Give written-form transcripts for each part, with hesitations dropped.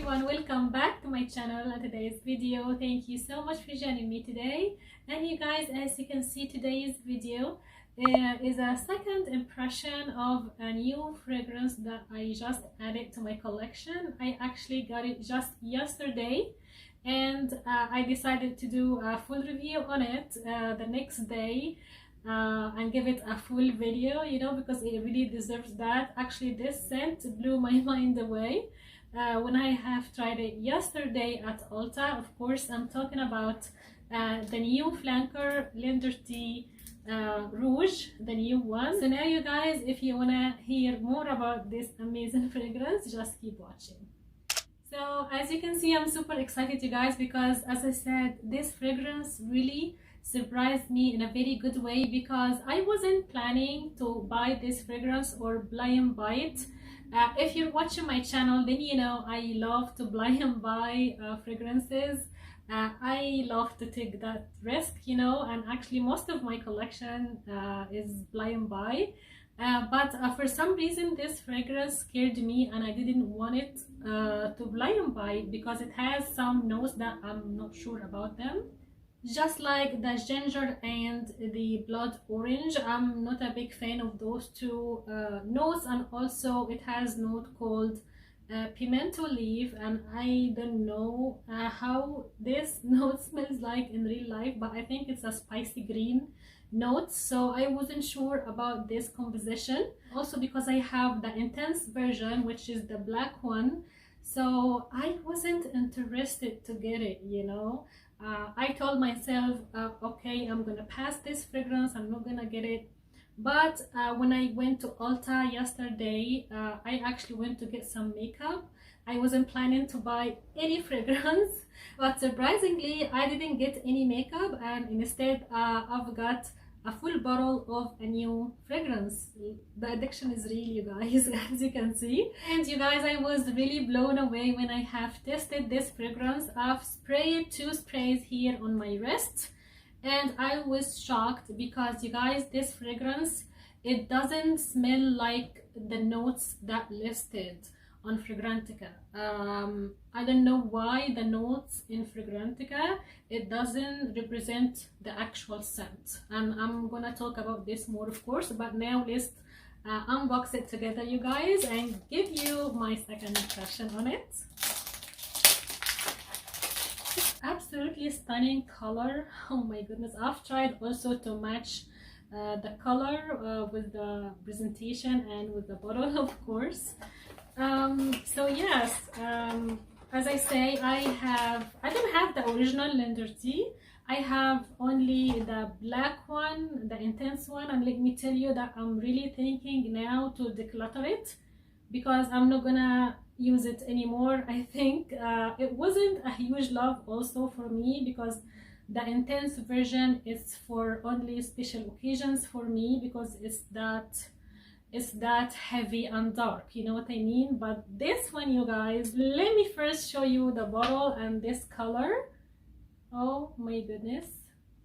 everyone, welcome back to my channel and today's video. Thank you so much for joining me today. And you guys, as you can see, today's video is a second impression of a new fragrance that I just added to my collection. I actually got it just yesterday, and I decided to do a full review on it the next day and give it a full video, you know, because it really deserves that. Actually, this scent blew my mind away when I have tried it yesterday at Ulta. Of course, I'm talking about the new flanker Sultry Rouge, the new one. So now you guys, if you want to hear more about this amazing fragrance, just keep watching. So as you can see, I'm super excited, you guys, because as I said, this fragrance really surprised me in a very good way, because I wasn't planning to buy this fragrance or blind buy it. If you're watching my channel, then you know I love to blind buy fragrances. I love to take that risk, you know, and actually most of my collection is blind buy. But for some reason this fragrance scared me and I didn't want it to blind buy, because it has some notes that I'm not sure about them. Just like the ginger and the blood orange, I'm not a big fan of those two notes, and also it has note called pimento leaf, and I don't know how this note smells like in real life, but I think it's a spicy green note, so I wasn't sure about this composition. Also because I have the intense version, which is the black one, so I wasn't interested to get it, you know. I told myself, okay, I'm gonna pass this fragrance, I'm not gonna get it. But when I went to Ulta yesterday, I actually went to get some makeup. I wasn't planning to buy any fragrance, but surprisingly I didn't get any makeup, and instead I've got a full bottle of a new fragrance. The addiction is real, you guys, as you can see. And you guys, I was really blown away when I have tested this fragrance. I've sprayed 2 sprays here on my wrist, and I was shocked because, you guys, this fragrance, it doesn't smell like the notes that listed on Fragrantica. I don't know why the notes in Fragrantica, it doesn't represent the actual scent, and I'm gonna talk about this more, of course, but now let's unbox it together, you guys, and give you my second impression on it. Absolutely stunning color. Oh my goodness, I've tried also to match the color with the presentation and with the bottle, of course. So yes, as I say, I don't have the original Sultry. I have only the black one, the intense one, and let me tell you that I'm really thinking now to declutter it, because I'm not gonna use it anymore. I think it wasn't a huge love also for me, because the intense version is for only special occasions for me, because it's that heavy and dark, you know what I mean. But this one, you guys, let me first show you the bottle and this color. Oh my goodness,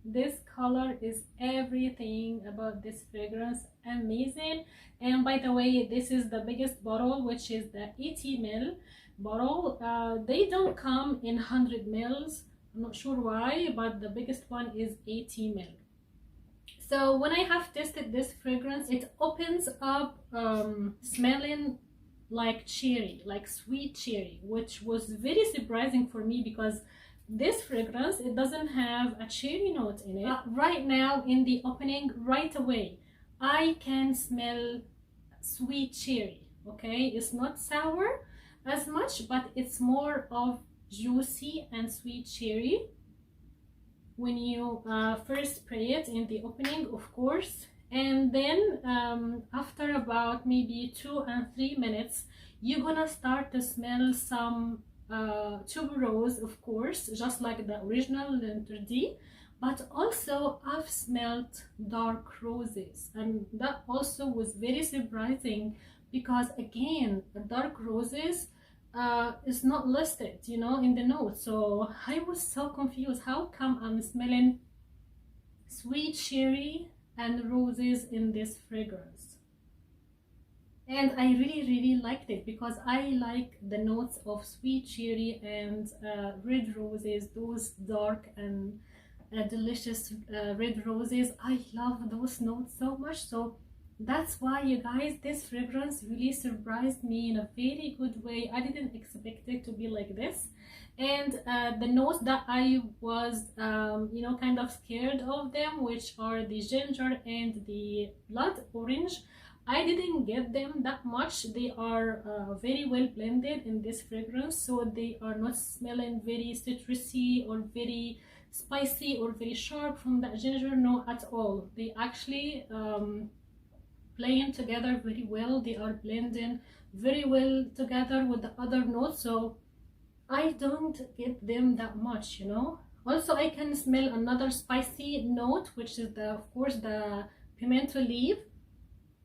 this color is everything about this fragrance. Amazing. And by the way, this is the biggest bottle, which is the 80 ml bottle. They don't come in 100 mils, I'm not sure why, but the biggest one is 80 ml. So when I have tested this fragrance, it opens up smelling like cherry, like sweet cherry, which was very surprising for me, because this fragrance, it doesn't have a cherry note in it. Right now in the opening, right away, I can smell sweet cherry. Okay, it's not sour as much, but it's more of juicy and sweet cherry when you first spray it in the opening, of course. And then after about maybe 2 and 3 minutes, you're gonna start to smell some tuberose, of course, just like the original Sultry. But also I've smelled dark roses, and that also was very surprising, because again, the dark roses is not listed, you know, in the notes. So I was so confused. How come I'm smelling sweet cherry and roses in this fragrance? and I really liked it because I like the notes of sweet cherry and red roses, those dark and delicious red roses. I love those notes so much. So that's why, you guys, this fragrance really surprised me in a very good way. I didn't expect it to be like this. And the notes that I was kind of scared of them, which are the ginger and the blood orange, I didn't get them that much. They are very well blended in this fragrance, so they are not smelling very citrusy or very spicy or very sharp from that ginger. No, at all. They actually playing together very well. They are blending very well together with the other notes, so I don't get them that much, you know. Also, I can smell another spicy note, which is the, of course, the pimento leaf,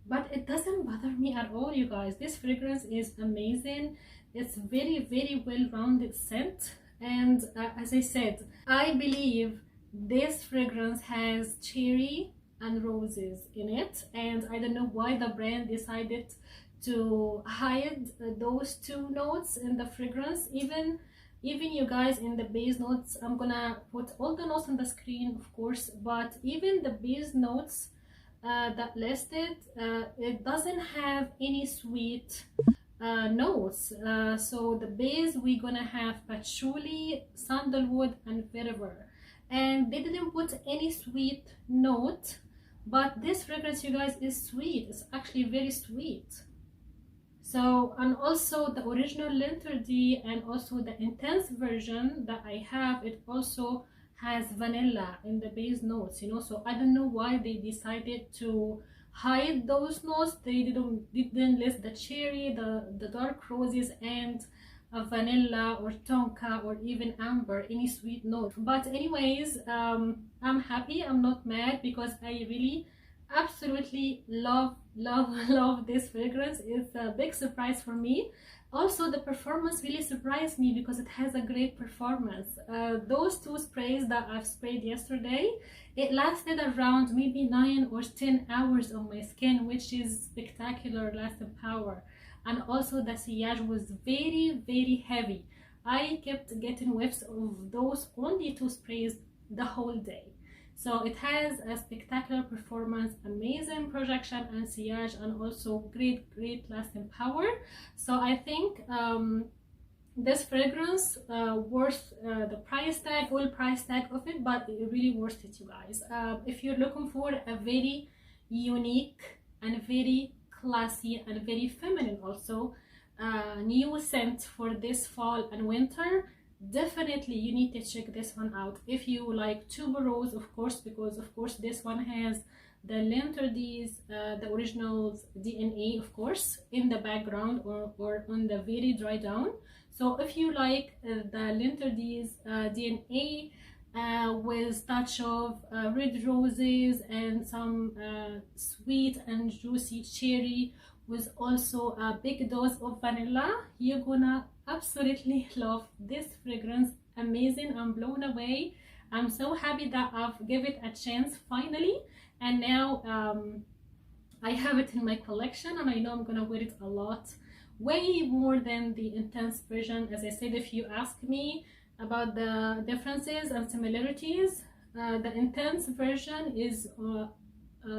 but it doesn't bother me at all, you guys. This fragrance is amazing. It's very well rounded scent, and as I said, I believe this fragrance has cherry and roses in it, and I don't know why the brand decided to hide those two notes in the fragrance. Even you guys, in the base notes, I'm gonna put all the notes on the screen, of course, but even the base notes that listed, it doesn't have any sweet notes. So the base, we're gonna have patchouli, sandalwood, and vetiver, and they didn't put any sweet note. But this fragrance, you guys, is sweet. It's actually very sweet. So, and also the original Linterdy and also the intense version that I have, it also has vanilla in the base notes, you know. So I don't know why they decided to hide those notes. They didn't list the cherry, the dark roses, and vanilla or tonka or even amber, any sweet note. But anyways, I'm happy, I'm not mad, because I really absolutely love this fragrance. It's a big surprise for me. Also, the performance really surprised me because it has a great performance. Those two sprays that I've sprayed yesterday, it lasted around maybe 9 or 10 hours on my skin, which is spectacular lasting power. And also the sillage was very heavy. I kept getting whiffs of those only two sprays the whole day. So it has a spectacular performance, amazing projection and sillage, and also great lasting power. So I think this fragrance worth the price tag, full price tag of it, but it really worth it, you guys. If you're looking for a very unique and very classy and very feminine also new scent for this fall and winter, definitely you need to check this one out. If you like tuberose, of course, because of course this one has the Linterdy's the original DNA, of course, in the background or on the very dry down. So if you like the Linterdy's DNA with touch of red roses and some sweet and juicy cherry with also a big dose of vanilla, you're gonna absolutely love this fragrance. Amazing. I'm blown away. I'm so happy that I've given it a chance finally, and now I have it in my collection, and I know I'm gonna wear it a lot, way more than the intense version. As I said, if you ask me about the differences and similarities, the intense version is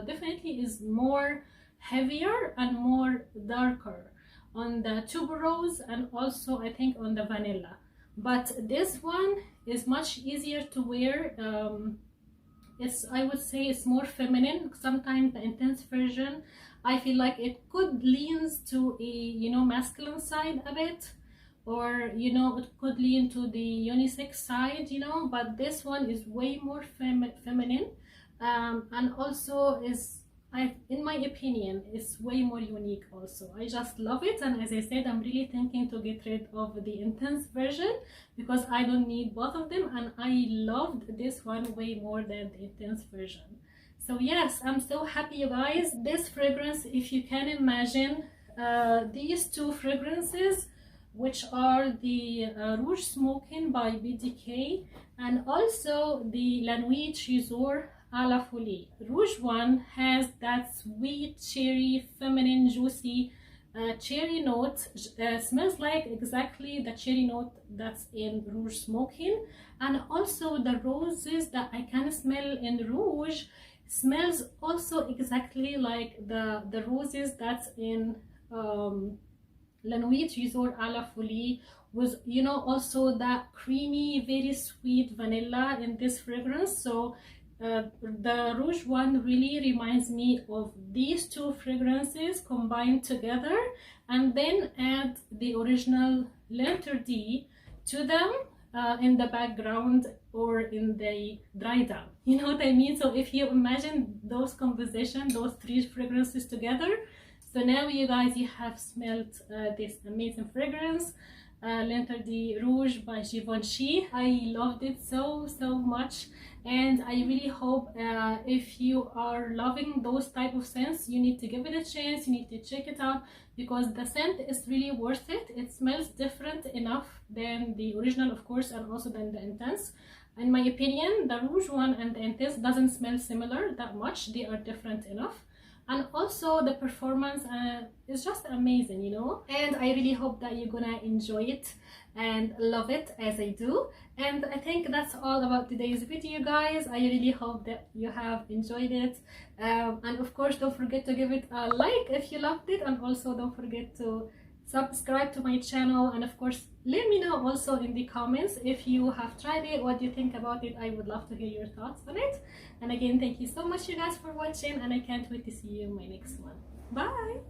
definitely is more heavier and more darker on the tuberose, and also I think on the vanilla. But this one is much easier to wear. It's, I would say, it's more feminine. Sometimes the intense version, I feel like it could leans to a, you know, masculine side a bit, or you know, it could lean to the unisex side, you know. But this one is way more feminine, and also is, in my opinion, it's way more unique also. I just love it, and as I said, I'm really thinking to get rid of the intense version because I don't need both of them, and I loved this one way more than the intense version. So yes, I'm so happy, you guys. This fragrance, if you can imagine, these two fragrances, which are the Rouge Smoking by BDK and also the La Nuit Trésor à la Folie. Rouge one has that sweet, cherry, feminine, juicy cherry note. Smells like exactly the cherry note that's in Rouge Smoking, and also the roses that I can smell in Rouge smells also exactly like the roses that's in La Nuit Resort à la Folie, with, you know, also that creamy, very sweet vanilla in this fragrance. So the Rouge one really reminds me of these two fragrances combined together, and then add the original L'Interdit to them in the background or in the dry down. You know what I mean? So if you imagine those composition, those three fragrances together, so now you guys, you have smelled this amazing fragrance, L'Interdit Rouge by Givenchy. I loved it so much, and I really hope if you are loving those type of scents, you need to give it a chance, you need to check it out, because the scent is really worth it. It smells different enough than the original, of course, and also than the Intense. In my opinion, the Rouge one and the Intense doesn't smell similar that much. They are different enough. And also the performance is just amazing, you know. And I really hope that you're gonna enjoy it and love it as I do. And I think that's all about today's video, guys. I really hope that you have enjoyed it, and of course don't forget to give it a like if you loved it, and also don't forget to subscribe to my channel, and of course let me know also in the comments if you have tried it, what do you think about it. I would love to hear your thoughts on it. And again, thank you so much you guys for watching, and I can't wait to see you in my next one. Bye.